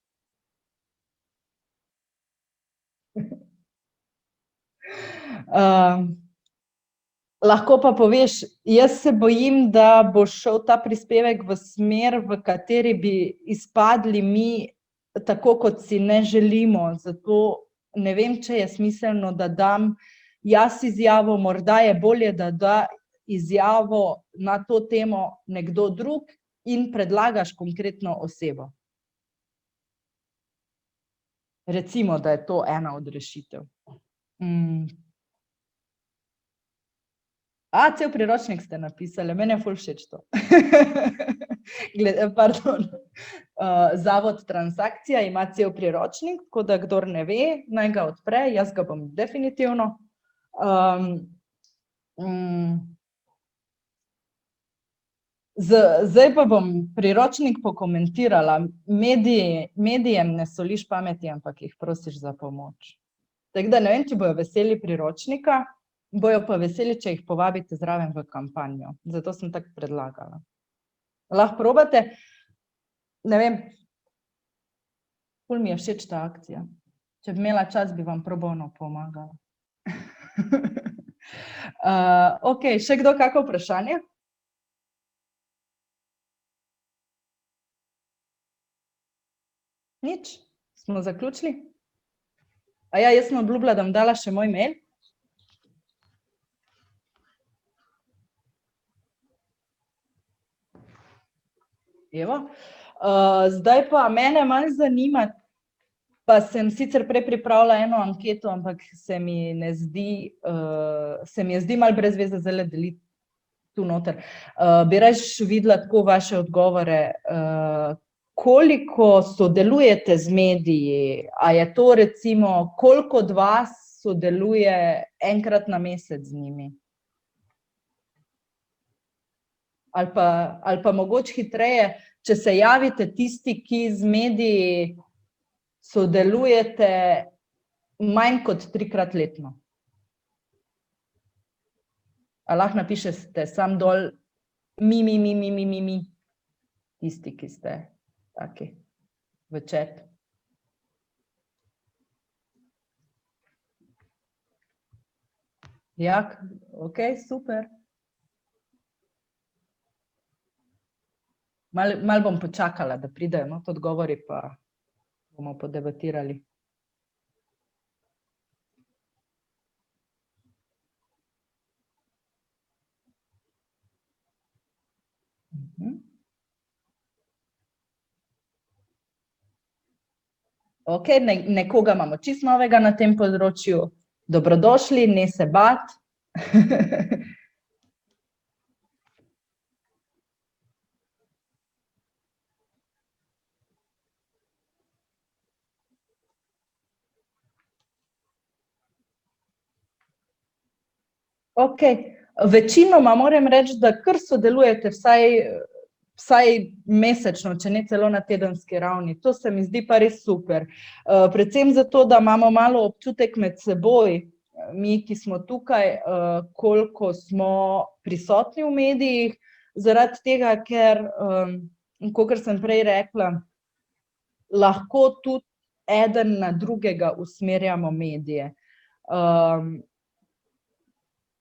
Lahko pa poveš, jaz se bojim, da bo šel ta prispevek v smer, v kateri bi izpadli mi tako, kot si ne želimo, zato ne vem, če je smiselno, da dam jaz izjavo, morda je bolje, da da izjavo na to temo nekdo drug in predlagaš konkretno osebo. Recimo, da je to ena od rešitev. Cel priročnik ste napisali, meni je ful všeč to. Pardon. Zavod Transakcija ima cel priročnik, tako da kdor ne ve, naj ga odpre, jaz ga bom definitivno. Zdaj pa bom priročnik pokomentirala. Medijem ne soliš pameti, ampak jih prosiš za pomoč. Tako da ne vem, če bojo veseli priročnika, Bojo pa veseli, če jih povabite zraven v kampanjo. Zato sem tako predlagala. Lahko probate, ne vem, ful mi je všeč ta akcija. Če bi imela čas, bi vam pro bono pomagala. Ok, še kdo kako vprašanje? Nič? Smo zaključili? Ja, jaz sem obljubila, da bom dala še moj mail. Evo. Zdaj pa mene malo zanima, pa sem sicer prej pripravila eno anketo, ampak se mi je zdi malo brez veze zdajle deliti tu noter. Bi raje videla tako vaše odgovore, koliko sodelujete z mediji, a je to recimo, koliko od vas sodeluje enkrat na mesec z njimi? Ali pa mogoče hitreje, če se javite tisti, ki z mediji sodelujete manj kot 3-krat letno. A lahko napišete sam dol mi, tisti, ki ste taki v chat. Jak, ok, super. Malo bom počakala, da pridejo not odgovori, pa bomo podebatirali. Ok, nekoga imamo čisto novega na tem področju. Dobrodošli, ne se bati. Ok, večinoma moram reči, da kar sodelujete vsaj mesečno, če ne celo na tedenski ravni. To se mi zdi pa res super. Predvsem zato, da imamo malo občutek med seboj, mi, ki smo tukaj, koliko smo prisotni v medijih, zaradi tega, ker, kakor sem prej rekla, lahko tudi eden na drugega usmerjamo medije.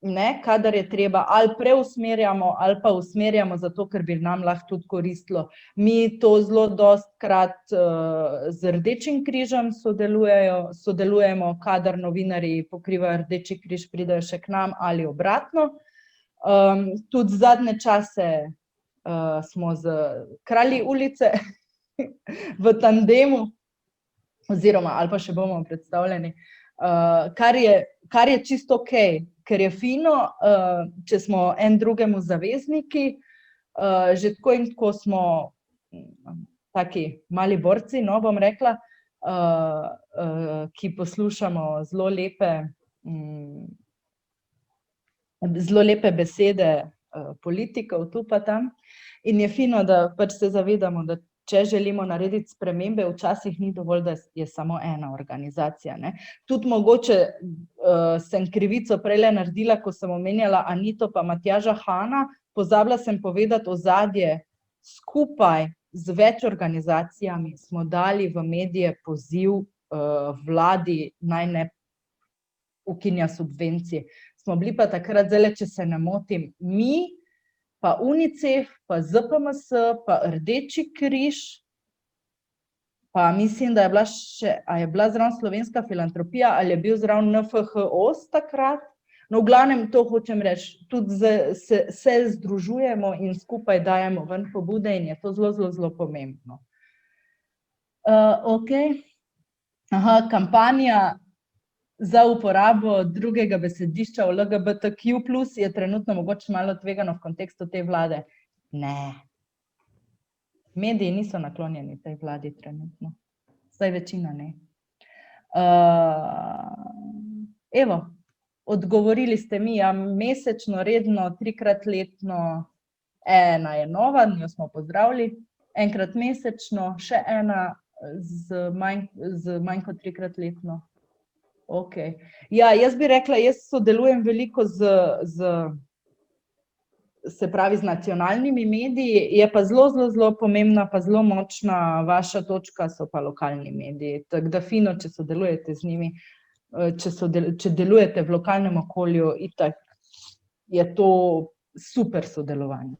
Ne, kadar je treba, ali preusmerjamo, ali pa usmerjamo zato, ker bi nam lahko tudi koristilo. Mi to zelo dostikrat z Rdečim križem sodelujemo, kadar novinarji pokrivajo Rdeči križ, pridejo še k nam ali obratno. Tudi zadnje čase smo z Kralji ulice v tandemu, oziroma ali pa še bomo predstavljeni, kar je čisto ok, ker je fino, če smo en drugemu zavezniki, že tako in tako smo taki mali borci, no, bom rekla, ki poslušamo zelo lepe besede politikov tu pa tam, in je fino, da pač se zavedamo, da če želimo narediti spremembe, včasih ni dovolj, da je samo ena organizacija, ne. Tudi mogoče sem krivico prejle naredila, ko sem omenjala Anito pa Matjaža Hana, pozabila sem povedati ozadje, skupaj z več organizacijami smo dali v medije poziv vladi, naj ne ukinja subvencije. Smo bili pa takrat, zdajle, če se ne motim, mi, pa Unicef, pa ZPMS, pa Rdeči križ, pa mislim, da je bila še, a je bila zraven Slovenska filantropija, ali je bil zraven NFHOS takrat. No, v glavnem to hočem reči, tudi se združujemo in skupaj dajemo ven pobude in je to zelo, zelo, zelo pomembno. Ok, kampanja za uporabo drugega besedišča v LGBTQ+, je trenutno mogoče malo tvegano v kontekstu te vlade. Ne. Mediji niso naklonjeni tej vladi trenutno. Vsaj večina ne. Evo, odgovorili ste mi, ja, mesečno, redno, 3-krat letno, ena je nova, njo smo pozdravili, enkrat mesečno, še ena z manj kot 3-krat letno. Okay. Ja, jaz bi rekla, jaz sodelujem veliko se pravi, z nacionalnimi mediji, je pa zelo pomembna, pa zelo močna vaša točka so pa lokalni mediji. Tako da fino, če sodelujete z njimi, če delujete v lokalnem okolju, itak je to super sodelovanje.